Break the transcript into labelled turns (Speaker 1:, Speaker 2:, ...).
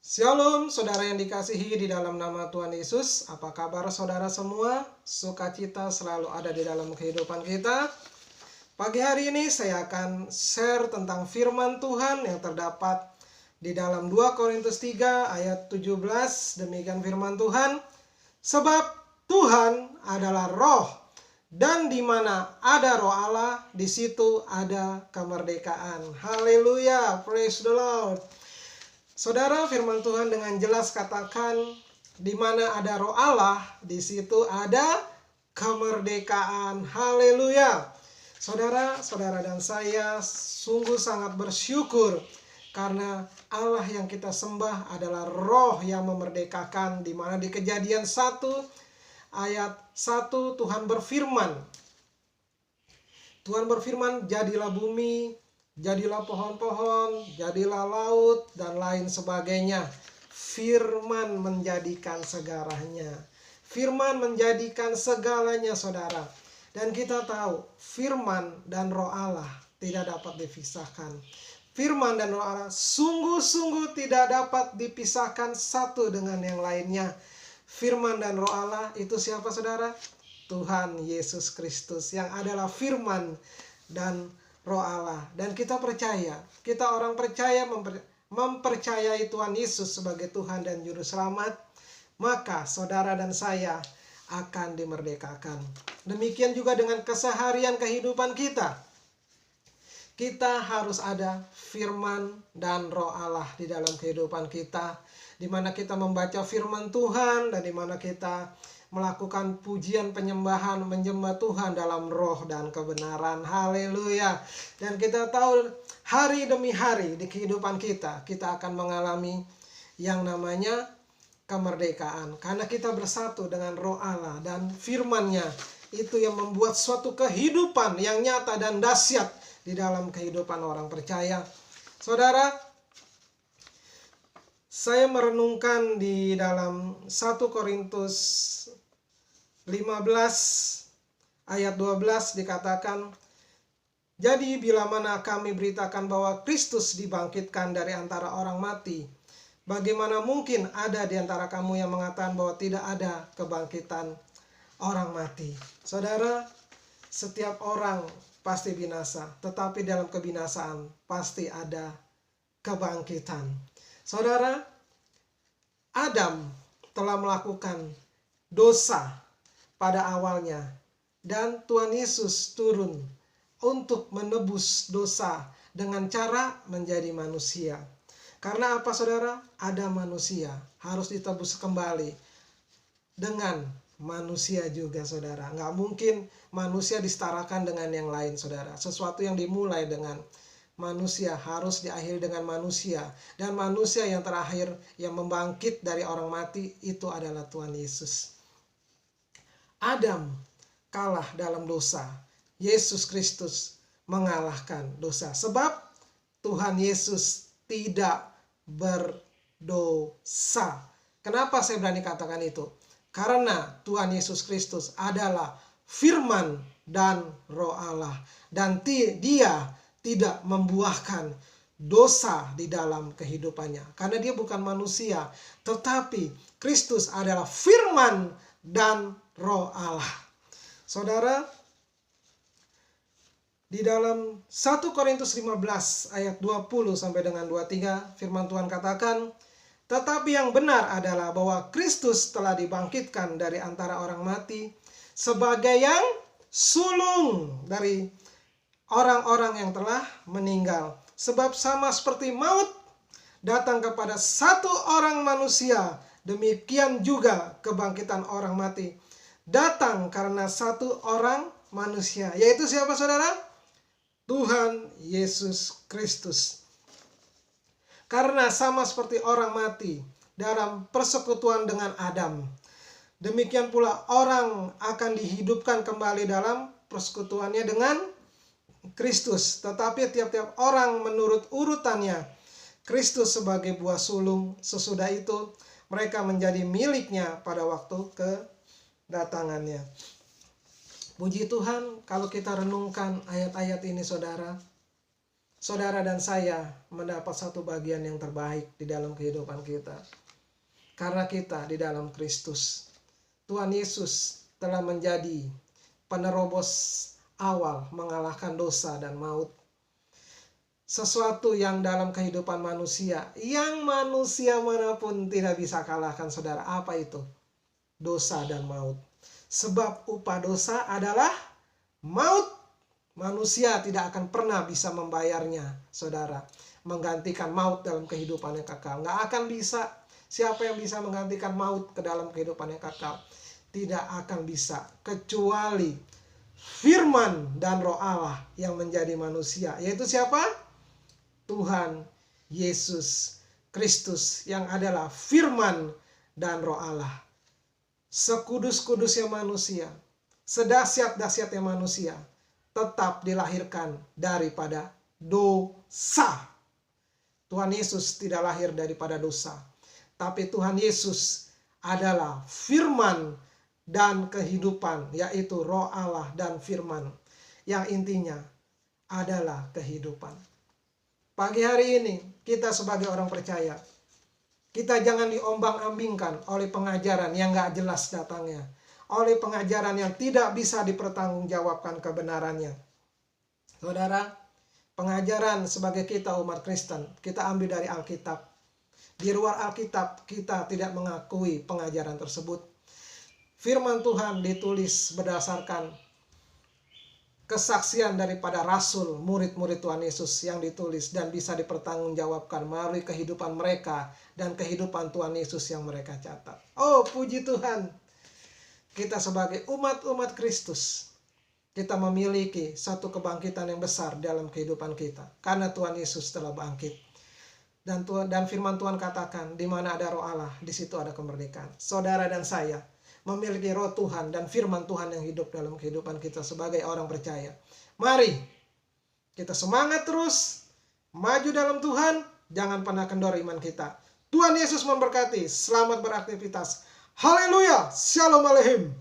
Speaker 1: Shalom saudara yang dikasihi di dalam nama Tuhan Yesus. Apa kabar saudara semua? Sukacita selalu ada di dalam kehidupan kita. Pagi hari ini saya akan share tentang firman Tuhan yang terdapat di dalam 2 Korintus 3 ayat 17. Demikian firman Tuhan. Sebab Tuhan adalah roh, dan di mana ada roh Allah, di situ ada kemerdekaan. Haleluya, praise the Lord. Saudara, firman Tuhan dengan jelas katakan, di mana ada roh Allah, di situ ada kemerdekaan. Haleluya. Saudara dan saya sungguh sangat bersyukur karena Allah yang kita sembah adalah roh yang memerdekakan, di mana di Kejadian 1 ayat 1 Tuhan berfirman, jadilah bumi, jadilah pohon-pohon, jadilah laut, dan lain sebagainya. Firman menjadikan segalanya. Firman menjadikan segalanya, saudara. Dan kita tahu, firman dan roh Allah tidak dapat dipisahkan. Firman dan roh Allah sungguh-sungguh tidak dapat dipisahkan satu dengan yang lainnya. Firman dan roh Allah itu siapa, saudara? Tuhan Yesus Kristus yang adalah firman dan roh Allah. Dan kita percaya, kita orang percaya mempercayai Tuhan Yesus sebagai Tuhan dan Juru Selamat, maka saudara dan saya akan dimerdekakan. Demikian juga dengan keseharian kehidupan kita. Kita harus ada firman dan roh Allah di dalam kehidupan kita, di mana kita membaca firman Tuhan dan di mana kita melakukan pujian penyembahan, menyembah Tuhan dalam roh dan kebenaran. Haleluya. Dan kita tahu hari demi hari di kehidupan kita akan mengalami yang namanya kemerdekaan. Karena kita bersatu dengan roh Allah dan firman-Nya. Itu yang membuat suatu kehidupan yang nyata dan dahsyat di dalam kehidupan orang percaya. Saudara, saya merenungkan di dalam 1 Korintus 15 ayat 12 dikatakan, jadi bila mana kami beritakan bahwa Kristus dibangkitkan dari antara orang mati, bagaimana mungkin ada di antara kamu yang mengatakan bahwa tidak ada kebangkitan orang mati? Saudara, setiap orang pasti binasa, tetapi dalam kebinasaan pasti ada kebangkitan. Saudara, Adam telah melakukan dosa pada awalnya, dan Tuhan Yesus turun untuk menebus dosa dengan cara menjadi manusia. Karena apa, saudara? Ada manusia harus ditebus kembali dengan manusia juga, saudara. Nggak mungkin manusia disetarakan dengan yang lain, saudara. Sesuatu yang dimulai dengan manusia harus diakhiri dengan manusia. Dan manusia yang terakhir yang membangkit dari orang mati itu adalah Tuhan Yesus. Adam kalah dalam dosa. Yesus Kristus mengalahkan dosa. Sebab Tuhan Yesus tidak berdosa. Kenapa saya berani katakan itu? Karena Tuhan Yesus Kristus adalah firman dan roh Allah. Dan dia tidak membuahkan dosa di dalam kehidupannya. Karena dia bukan manusia. Tetapi Kristus adalah firman dan roh Allah. Saudara, di dalam 1 Korintus 15 ayat 20 sampai dengan 23 firman Tuhan katakan, tetapi yang benar adalah bahwa Kristus telah dibangkitkan dari antara orang mati sebagai yang sulung dari orang-orang yang telah meninggal. Sebab sama seperti maut datang kepada satu orang manusia, demikian juga kebangkitan orang mati datang karena satu orang manusia. Yaitu siapa, saudara? Tuhan Yesus Kristus. Karena sama seperti orang mati dalam persekutuan dengan Adam, demikian pula orang akan dihidupkan kembali dalam persekutuannya dengan Kristus. Tetapi tiap-tiap orang menurut urutannya. Kristus sebagai buah sulung, sesudah itu mereka menjadi miliknya pada waktu kedatangannya. Puji Tuhan, kalau kita renungkan ayat-ayat ini, saudara, saudara dan saya mendapat satu bagian yang terbaik di dalam kehidupan kita. Karena kita di dalam Kristus. Tuhan Yesus telah menjadi penerobos awal mengalahkan dosa dan maut. Sesuatu yang dalam kehidupan manusia, yang manusia manapun tidak bisa kalahkan, saudara. Apa itu? Dosa dan maut. Sebab upah dosa adalah maut. Manusia tidak akan pernah bisa membayarnya, saudara. Menggantikan maut dalam kehidupan yang kekal. Nggak akan bisa. Siapa yang bisa menggantikan maut ke dalam kehidupan yang kekal? Tidak akan bisa. Kecuali firman dan roh Allah yang menjadi manusia. Yaitu siapa? Tuhan Yesus Kristus yang adalah firman dan roh Allah. Sekudus-kudusnya manusia, sedahsyat-dahsyatnya manusia, tetap dilahirkan daripada dosa. Tuhan Yesus tidak lahir daripada dosa, tapi Tuhan Yesus adalah firman dan kehidupan, yaitu roh Allah dan firman, yang intinya adalah kehidupan. Pagi hari ini, kita sebagai orang percaya, kita jangan diombang-ambingkan oleh pengajaran yang gak jelas datangnya, oleh pengajaran yang tidak bisa dipertanggungjawabkan kebenarannya. Saudara, pengajaran sebagai kita umat Kristen, kita ambil dari Alkitab. Di luar Alkitab, kita tidak mengakui pengajaran tersebut. Firman Tuhan ditulis berdasarkan kesaksian daripada rasul, murid-murid Tuhan Yesus yang ditulis dan bisa dipertanggungjawabkan melalui kehidupan mereka dan kehidupan Tuhan Yesus yang mereka catat. Oh, puji Tuhan. Kita sebagai umat-umat Kristus, kita memiliki satu kebangkitan yang besar dalam kehidupan kita. Karena Tuhan Yesus telah bangkit. Dan firman Tuhan katakan, di mana ada roh Allah, di situ ada kemerdekaan. Saudara dan saya memiliki roh Tuhan dan firman Tuhan yang hidup dalam kehidupan kita sebagai orang percaya. Mari kita semangat terus, maju dalam Tuhan, jangan pernah kendor iman kita. Tuhan Yesus memberkati, selamat beraktivitas. Haleluya, shalom aleichem.